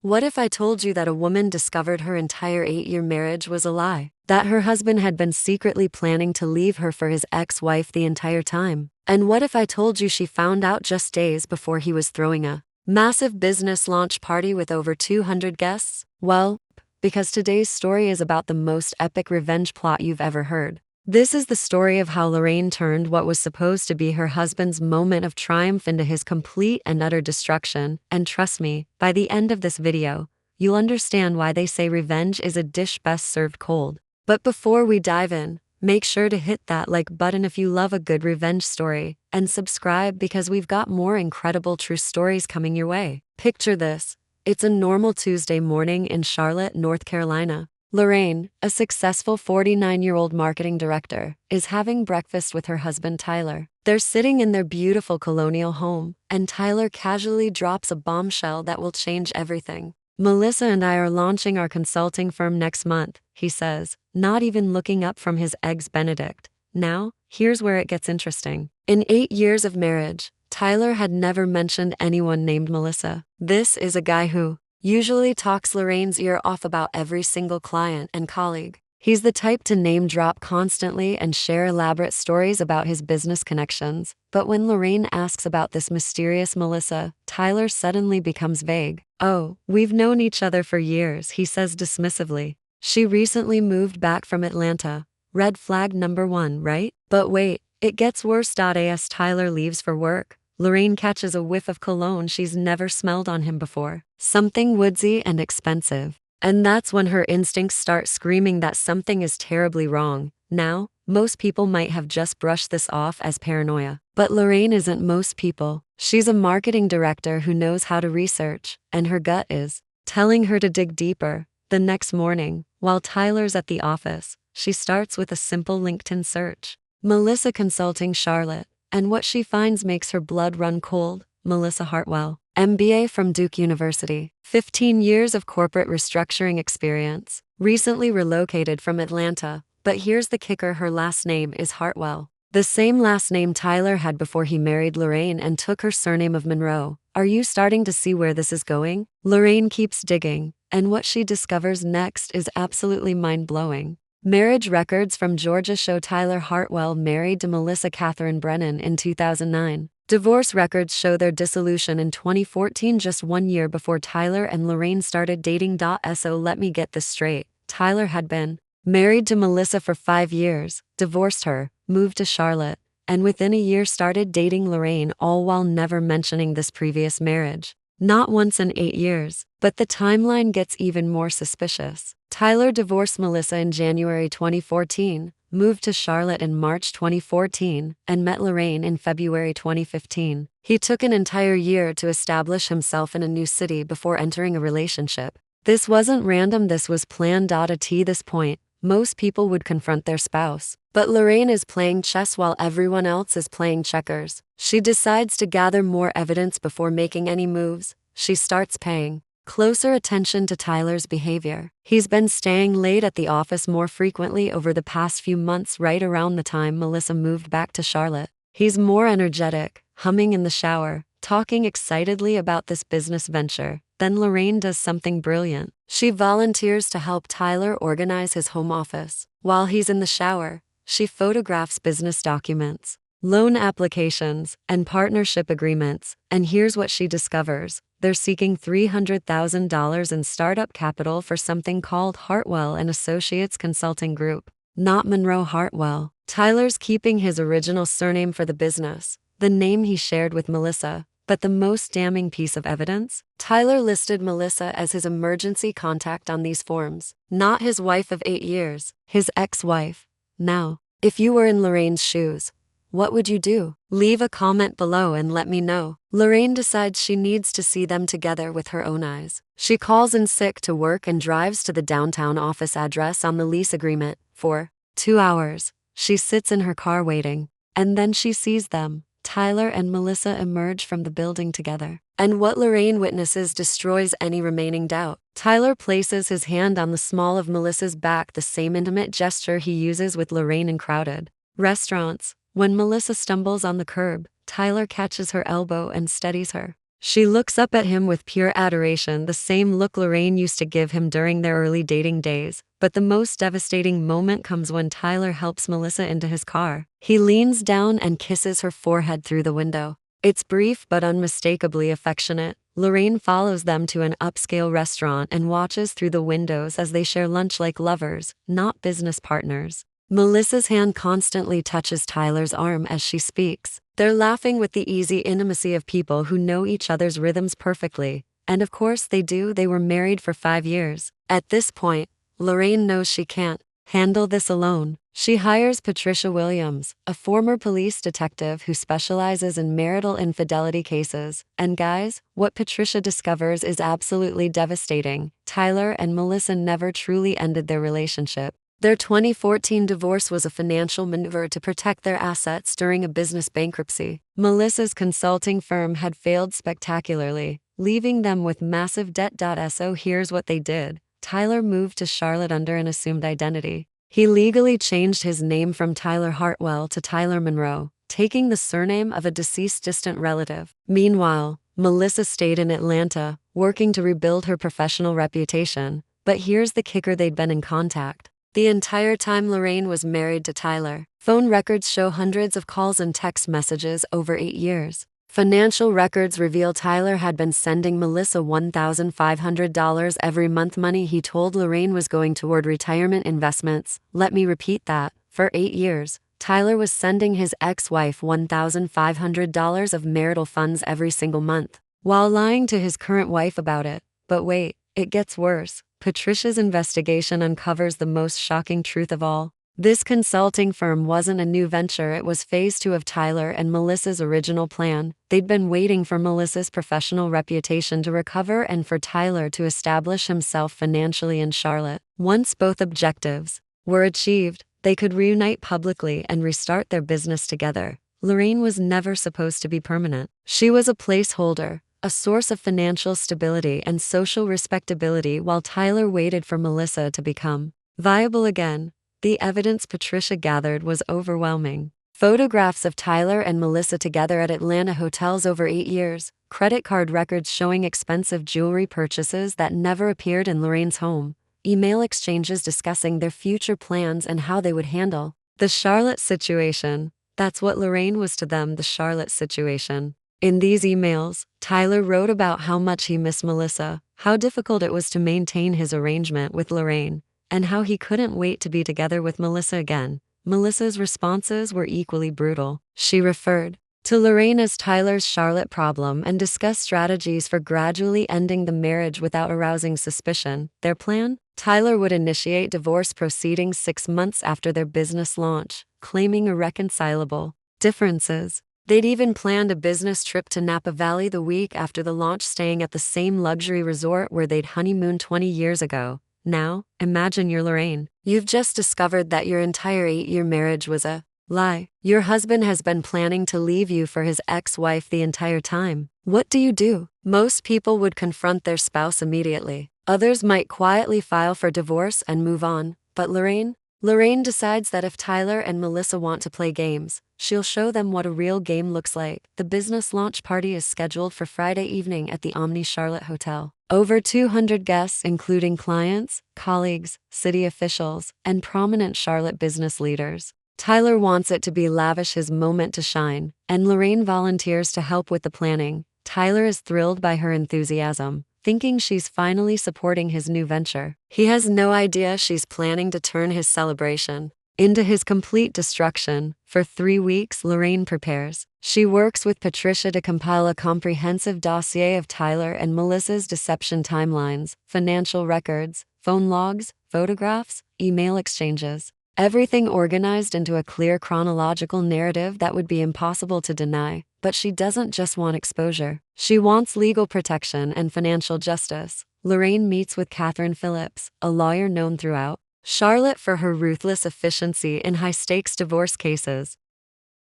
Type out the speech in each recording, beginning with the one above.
What if I told you that a woman discovered her entire 8-year marriage was a lie? That her husband had been secretly planning to leave her for his ex-wife the entire time? And what if I told you she found out just days before he was throwing a massive business launch party with over 200 guests? Well, because today's story is about the most epic revenge plot you've ever heard. This is the story of how Lorraine turned what was supposed to be her husband's moment of triumph into his complete and utter destruction, and trust me, by the end of this video, you'll understand why they say revenge is a dish best served cold. But before we dive in, make sure to hit that like button if you love a good revenge story, and subscribe because we've got more incredible true stories coming your way. Picture this. It's a normal Tuesday morning in Charlotte, North Carolina. Lorraine, a successful 49-year-old marketing director, is having breakfast with her husband Tyler. They're sitting in their beautiful colonial home, and Tyler casually drops a bombshell that will change everything. "Melissa and I are launching our consulting firm next month," he says, not even looking up from his Eggs Benedict. Now, here's where it gets interesting. In 8 years of marriage, Tyler had never mentioned anyone named Melissa. This is a guy who usually talks Lorraine's ear off about every single client and colleague. He's the type to name drop constantly and share elaborate stories about his business connections. But when Lorraine asks about this mysterious Melissa, Tyler suddenly becomes vague. "Oh, we've known each other for years," he says dismissively. "She recently moved back from Atlanta. Red flag number one, right?" But wait, it gets worse. As Tyler leaves for work, Lorraine catches a whiff of cologne she's never smelled on him before. Something woodsy and expensive. And that's when her instincts start screaming that something is terribly wrong. Now, most people might have just brushed this off as paranoia. But Lorraine isn't most people. She's a marketing director who knows how to research, and her gut is telling her to dig deeper. The next morning, while Tyler's at the office, she starts with a simple LinkedIn search. Melissa Consulting Charlotte. And what she finds makes her blood run cold. Melissa Hartwell, MBA from Duke University, 15 years of corporate restructuring experience, recently relocated from Atlanta. But here's the kicker, her last name is Hartwell, the same last name Tyler had before he married Lorraine and took her surname of Monroe. Are you starting to see where this is going? Lorraine keeps digging, and what she discovers next is absolutely mind-blowing. Marriage records from Georgia show Tyler Hartwell married to Melissa Catherine Brennan in 2009. Divorce records show their dissolution in 2014, just 1 year before Tyler and Lorraine started dating. So let me get this straight. Tyler had been married to Melissa for 5 years, divorced her, moved to Charlotte, and within a year started dating Lorraine, all while never mentioning this previous marriage. Not once in 8 years. But the timeline gets even more suspicious. Tyler divorced Melissa in January 2014, moved to Charlotte in March 2014, and met Lorraine in February 2015. He took an entire year to establish himself in a new city before entering a relationship. This wasn't random, this was planned. At this point, most people would confront their spouse. But Lorraine is playing chess while everyone else is playing checkers. She decides to gather more evidence before making any moves. She starts paying closer attention to Tyler's behavior. He's been staying late at the office more frequently over the past few months, right around the time Melissa moved back to Charlotte. He's more energetic, humming in the shower, talking excitedly about this business venture. Then Lorraine does something brilliant. She volunteers to help Tyler organize his home office. While he's in the shower, she photographs business documents, loan applications, and partnership agreements. And here's what she discovers. They're seeking $300,000 in startup capital for something called Hartwell and Associates Consulting Group, not Monroe Hartwell. Tyler's keeping his original surname for the business, the name he shared with Melissa. But the most damning piece of evidence? Tyler listed Melissa as his emergency contact on these forms, not his wife of 8 years, his ex-wife. Now, if you were in Lorraine's shoes, what would you do? Leave a comment below and let me know. Lorraine decides she needs to see them together with her own eyes. She calls in sick to work and drives to the downtown office address on the lease agreement. For 2 hours, she sits in her car waiting, and then she sees them. Tyler and Melissa emerge from the building together. And what Lorraine witnesses destroys any remaining doubt. Tyler places his hand on the small of Melissa's back, the same intimate gesture he uses with Lorraine in crowded restaurants. When Melissa stumbles on the curb, Tyler catches her elbow and steadies her. She looks up at him with pure adoration, the same look Lorraine used to give him during their early dating days. But the most devastating moment comes when Tyler helps Melissa into his car. He leans down and kisses her forehead through the window. It's brief but unmistakably affectionate. Lorraine follows them to an upscale restaurant and watches through the windows as they share lunch like lovers, not business partners. Melissa's hand constantly touches Tyler's arm as she speaks. They're laughing with the easy intimacy of people who know each other's rhythms perfectly. And of course they do, they were married for 5 years. At this point, Lorraine knows she can't handle this alone. She hires Patricia Williams, a former police detective who specializes in marital infidelity cases. And guys, what Patricia discovers is absolutely devastating. Tyler and Melissa never truly ended their relationship. Their 2014 divorce was a financial maneuver to protect their assets during a business bankruptcy. Melissa's consulting firm had failed spectacularly, leaving them with massive debt. So here's what they did. Tyler moved to Charlotte under an assumed identity. He legally changed his name from Tyler Hartwell to Tyler Monroe, taking the surname of a deceased distant relative. Meanwhile, Melissa stayed in Atlanta, working to rebuild her professional reputation. But here's the kicker: they'd been in contact the entire time Lorraine was married to Tyler. Phone records show hundreds of calls and text messages over 8 years. Financial records reveal Tyler had been sending Melissa $1,500 every month, money he told Lorraine was going toward retirement investments. Let me repeat that. For 8 years, Tyler was sending his ex-wife $1,500 of marital funds every single month, while lying to his current wife about it. But wait, it gets worse. Patricia's investigation uncovers the most shocking truth of all. This consulting firm wasn't a new venture, it was phase 2 of Tyler and Melissa's original plan. They'd been waiting for Melissa's professional reputation to recover and for Tyler to establish himself financially in Charlotte. Once both objectives were achieved, they could reunite publicly and restart their business together. Lorraine was never supposed to be permanent. She was a placeholder, a source of financial stability and social respectability, while Tyler waited for Melissa to become viable again. The evidence Patricia gathered was overwhelming. Photographs of Tyler and Melissa together at Atlanta hotels over 8 years, credit card records showing expensive jewelry purchases that never appeared in Lorraine's home, email exchanges discussing their future plans and how they would handle the Charlotte situation. That's what Lorraine was to them, the Charlotte situation. In these emails, Tyler wrote about how much he missed Melissa, how difficult it was to maintain his arrangement with Lorraine, and how he couldn't wait to be together with Melissa again. Melissa's responses were equally brutal. She referred to Lorraine as Tyler's Charlotte problem and discussed strategies for gradually ending the marriage without arousing suspicion. Their plan? Tyler would initiate divorce proceedings 6 months after their business launch, claiming irreconcilable differences. They'd even planned a business trip to Napa Valley the week after the launch, staying at the same luxury resort where they'd honeymooned 20 years ago. Now, imagine you're Lorraine. You've just discovered that your entire 8-year marriage was a lie. Your husband has been planning to leave you for his ex-wife the entire time. What do? Most people would confront their spouse immediately. Others might quietly file for divorce and move on. But Lorraine decides that if Tyler and Melissa want to play games, she'll show them what a real game looks like. The business launch party is scheduled for Friday evening at the Omni Charlotte Hotel. Over 200 guests, including clients, colleagues, city officials, and prominent Charlotte business leaders. Tyler wants it to be lavish, his moment to shine, and Lorraine volunteers to help with the planning. Tyler is thrilled by her enthusiasm, thinking she's finally supporting his new venture. He has no idea she's planning to turn his celebration into his complete destruction. For 3 weeks, Lorraine prepares. She works with Patricia to compile a comprehensive dossier of Tyler and Melissa's deception timelines, financial records, phone logs, photographs, email exchanges. Everything organized into a clear chronological narrative that would be impossible to deny. But she doesn't just want exposure. She wants legal protection and financial justice. Lorraine meets with Catherine Phillips, a lawyer known throughout Charlotte for her ruthless efficiency in high-stakes divorce cases.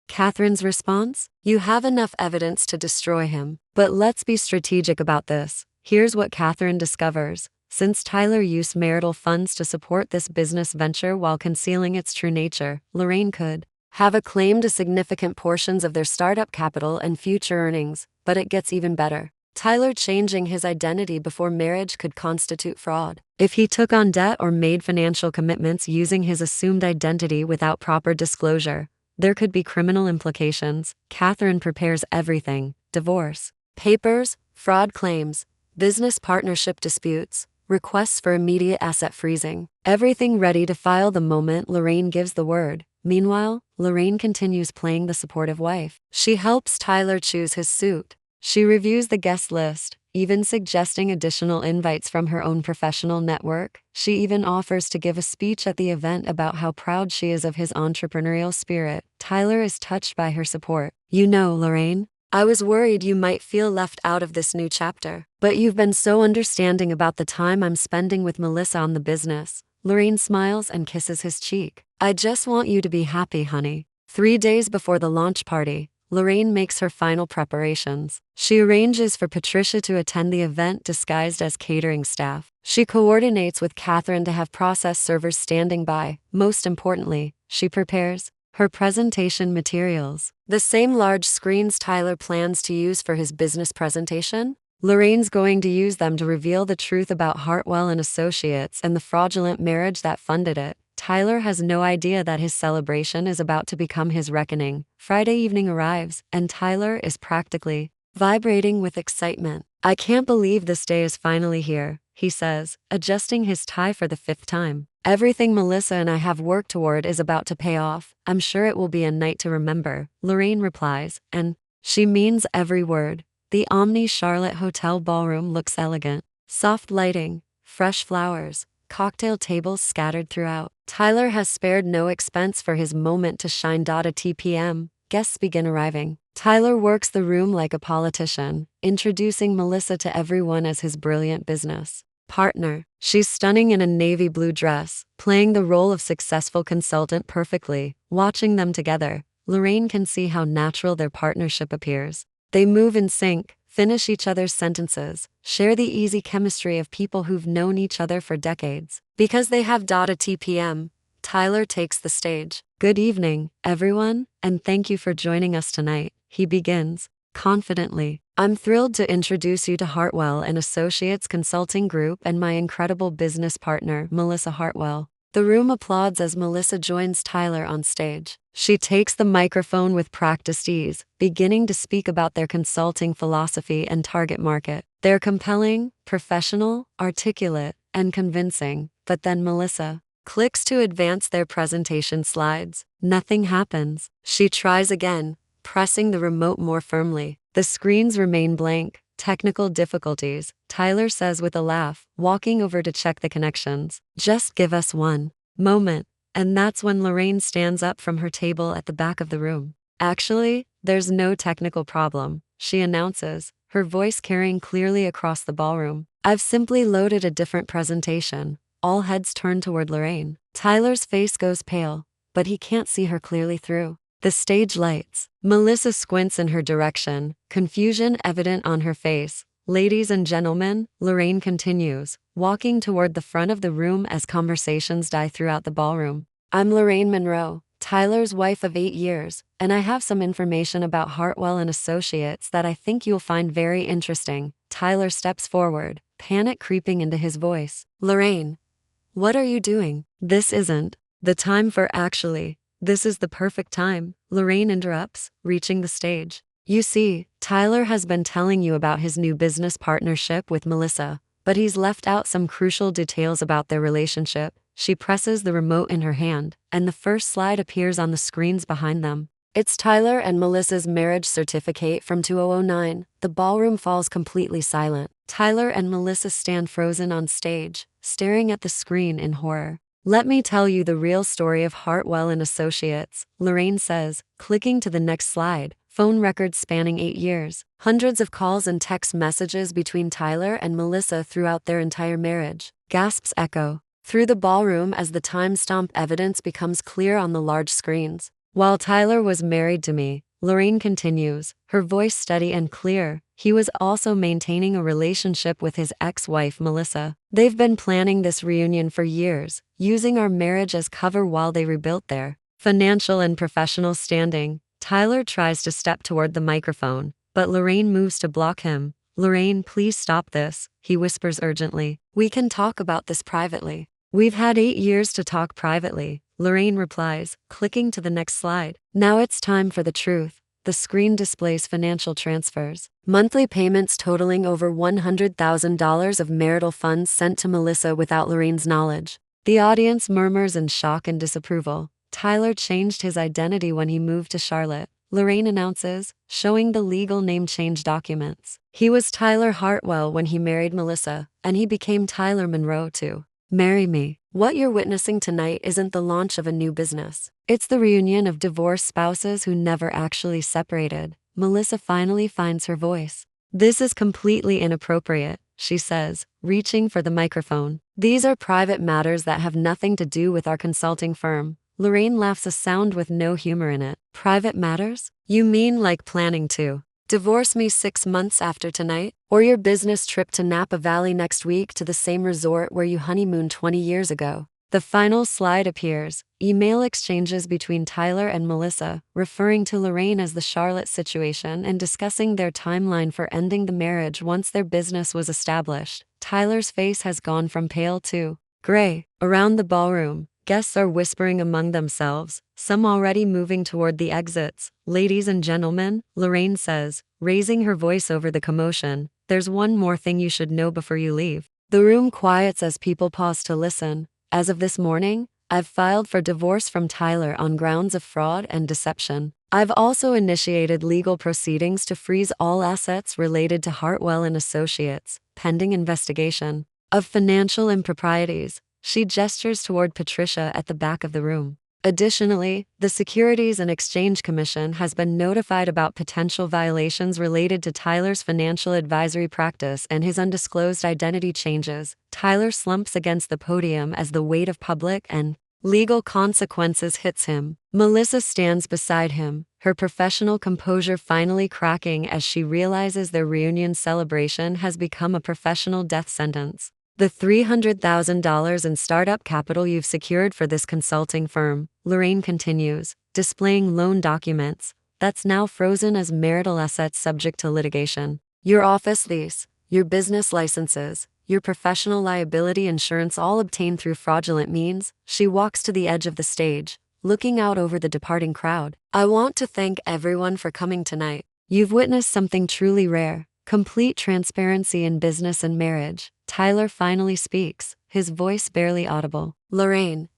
Catherine's response? You have enough evidence to destroy him. But let's be strategic about this. Here's what Catherine discovers. Since Tyler used marital funds to support this business venture while concealing its true nature, Lorraine could have a claim to significant portions of their startup capital and future earnings. But it gets even better. Tyler changing his identity before marriage could constitute fraud. If he took on debt or made financial commitments using his assumed identity without proper disclosure, there could be criminal implications. Catherine prepares everything: divorce papers, fraud claims, business partnership disputes, requests for immediate asset freezing. Everything ready to file the moment Lorraine gives the word. Meanwhile, Lorraine continues playing the supportive wife. She helps Tyler choose his suit. She reviews the guest list, even suggesting additional invites from her own professional network. She even offers to give a speech at the event about how proud she is of his entrepreneurial spirit. Tyler is touched by her support. "You know, Lorraine, I was worried you might feel left out of this new chapter, but you've been so understanding about the time I'm spending with Melissa on the business." Lorraine smiles and kisses his cheek. "I just want you to be happy, honey." 3 days before the launch party, Lorraine makes her final preparations. She arranges for Patricia to attend the event disguised as catering staff. She coordinates with Catherine to have process servers standing by. Most importantly, she prepares her presentation materials. The same large screens Tyler plans to use for his business presentation, Lorraine's going to use them to reveal the truth about Hartwell and Associates and the fraudulent marriage that funded it. Tyler has no idea that his celebration is about to become his reckoning. Friday evening arrives, and Tyler is practically vibrating with excitement. "I can't believe this day is finally here," he says, adjusting his tie for the 5th time. "Everything Melissa and I have worked toward is about to pay off. I'm sure it will be a night to remember," Lorraine replies, and she means every word. The Omni Charlotte Hotel ballroom looks elegant. Soft lighting, fresh flowers, cocktail tables scattered throughout. Tyler has spared no expense for his moment to shine. At p.m., guests begin arriving. Tyler works the room like a politician, introducing Melissa to everyone as his brilliant business partner. She's stunning in a navy blue dress, playing the role of successful consultant perfectly. Watching them together, Lorraine can see how natural their partnership appears. They move in sync, finish each other's sentences, share the easy chemistry of people who've known each other for decades. Because they have at p.m., Tyler takes the stage. "Good evening, everyone, and thank you for joining us tonight," he begins confidently. "I'm thrilled to introduce you to Hartwell and Associates Consulting Group and my incredible business partner, Melissa Hartwell." The room applauds as Melissa joins Tyler on stage. She takes the microphone with practiced ease, beginning to speak about their consulting philosophy and target market. They're compelling, professional, articulate, and convincing. But then Melissa clicks to advance their presentation slides. Nothing happens. She tries again, pressing the remote more firmly. The screens remain blank. "Technical difficulties," Tyler says with a laugh, walking over to check the connections. "Just give us one moment." And that's when Lorraine stands up from her table at the back of the room. "Actually, there's no technical problem," she announces, her voice carrying clearly across the ballroom. "I've simply loaded a different presentation." All heads turn toward Lorraine. Tyler's face goes pale, but he can't see her clearly through the stage lights. Melissa squints in her direction, confusion evident on her face. "Ladies and gentlemen," Lorraine continues, walking toward the front of the room as conversations die throughout the ballroom. "I'm Lorraine Monroe, Tyler's wife of 8 years, and I have some information about Hartwell and Associates that I think you'll find very interesting." Tyler steps forward, panic creeping into his voice. "Lorraine, what are you doing? This isn't the time for actually. This is the perfect time," Lorraine interrupts, reaching the stage. "You see, Tyler has been telling you about his new business partnership with Melissa, but he's left out some crucial details about their relationship." She presses the remote in her hand, and the first slide appears on the screens behind them. It's Tyler and Melissa's marriage certificate from 2009. The ballroom falls completely silent. Tyler and Melissa stand frozen on stage, staring at the screen in horror. "Let me tell you the real story of Hartwell and Associates," Lorraine says, clicking to the next slide. Phone records spanning 8 years. Hundreds of calls and text messages between Tyler and Melissa throughout their entire marriage. Gasps echo through the ballroom as the time-stamp evidence becomes clear on the large screens. "While Tyler was married to me," Lorraine continues, her voice steady and clear, "he was also maintaining a relationship with his ex-wife Melissa. They've been planning this reunion for years, using our marriage as cover while they rebuilt their financial and professional standing." Tyler tries to step toward the microphone, but Lorraine moves to block him, "Lorraine, please stop this," he whispers urgently. "We can talk about this privately." "We've had 8 years to talk privately," Lorraine replies, clicking to the next slide. Now it's time for the truth. The screen displays financial transfers. Monthly payments totaling over $100,000 of marital funds sent to Melissa without Lorraine's knowledge. The audience murmurs in shock and disapproval. Tyler changed his identity when he moved to Charlotte, Lorraine announces, showing the legal name change documents. He was Tyler Hartwell when he married Melissa, and he became Tyler Monroe to marry me. What you're witnessing tonight isn't the launch of a new business. It's the reunion of divorced spouses who never actually separated. Melissa finally finds her voice. "This is completely inappropriate," she says, reaching for the microphone. "These are private matters that have nothing to do with our consulting firm." Lorraine laughs, a sound with no humor in it. "Private matters? You mean like planning to divorce me 6 months after tonight? Or your business trip to Napa Valley next week to the same resort where you honeymooned 20 years ago?" The final slide appears, email exchanges between Tyler and Melissa, referring to Lorraine as the Charlotte situation and discussing their timeline for ending the marriage once their business was established. Tyler's face has gone from pale to gray. Around the ballroom, guests are whispering among themselves, some already moving toward the exits. "Ladies and gentlemen," Lorraine says, raising her voice over the commotion, "there's one more thing you should know before you leave." The room quiets as people pause to listen. "As of this morning, I've filed for divorce from Tyler on grounds of fraud and deception. I've also initiated legal proceedings to freeze all assets related to Hartwell and Associates, pending investigation of financial improprieties." She gestures toward Patricia at the back of the room. Additionally, the Securities and Exchange Commission has been notified about potential violations related to Tyler's financial advisory practice and his undisclosed identity changes. Tyler slumps against the podium as the weight of public and legal consequences hits him. Melissa stands beside him, her professional composure finally cracking as she realizes their reunion celebration has become a professional death sentence. "The $300,000 in startup capital you've secured for this consulting firm," Lorraine continues, displaying loan documents, "that's now frozen as marital assets subject to litigation. Your office lease, your business licenses, your professional liability insurance all obtained through fraudulent means." She walks to the edge of the stage, looking out over the departing crowd. "I want to thank everyone for coming tonight. You've witnessed something truly rare. Complete transparency in business and marriage." Tyler finally speaks, his voice barely audible. "Lorraine,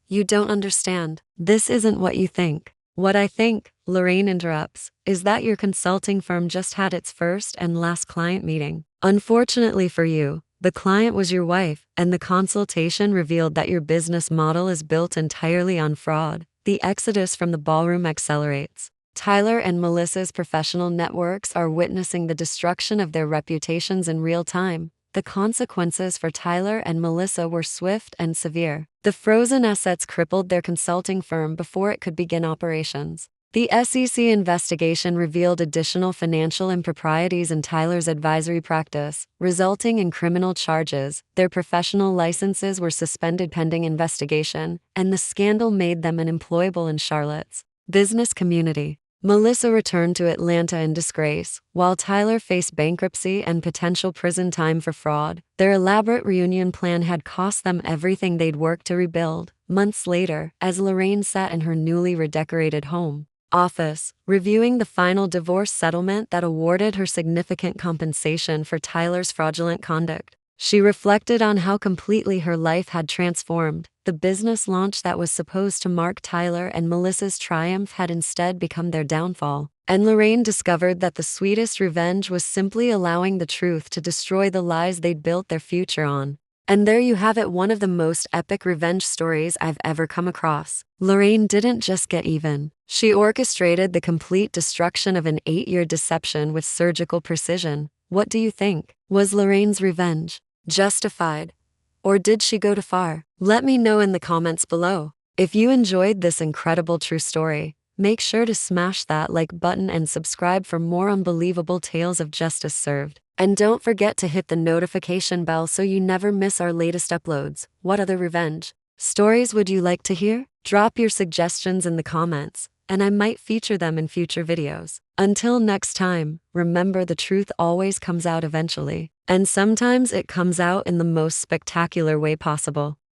you don't understand. This isn't what you think." "What I think," Lorraine interrupts, "is that your consulting firm just had its first and last client meeting. Unfortunately for you, the client was your wife, and the consultation revealed that your business model is built entirely on fraud." The exodus from the ballroom accelerates. Tyler and Melissa's professional networks are witnessing the destruction of their reputations in real time. The consequences for Tyler and Melissa were swift and severe. The frozen assets crippled their consulting firm before it could begin operations. The SEC investigation revealed additional financial improprieties in Tyler's advisory practice, resulting in criminal charges. Their professional licenses were suspended pending investigation, and the scandal made them unemployable in Charlotte's business community. Melissa returned to Atlanta in disgrace, while Tyler faced bankruptcy and potential prison time for fraud. Their elaborate reunion plan had cost them everything they'd worked to rebuild. Months later, as Lorraine sat in her newly redecorated home office, reviewing the final divorce settlement that awarded her significant compensation for Tyler's fraudulent conduct, she reflected on how completely her life had transformed. The business launch that was supposed to mark Tyler and Melissa's triumph had instead become their downfall. And Lorraine discovered that the sweetest revenge was simply allowing the truth to destroy the lies they'd built their future on. And there you have it, one of the most epic revenge stories I've ever come across. Lorraine didn't just get even. She orchestrated the complete destruction of an 8-year deception with surgical precision. What do you think? Was Lorraine's revenge justified? Or did she go too far? Let me know in the comments below. If you enjoyed this incredible true story, make sure to smash that like button and subscribe for more unbelievable tales of justice served. And don't forget to hit the notification bell so you never miss our latest uploads. What other revenge stories would you like to hear? Drop your suggestions in the comments. and I might feature them in future videos. Until next time, remember the truth always comes out eventually, and sometimes it comes out in the most spectacular way possible.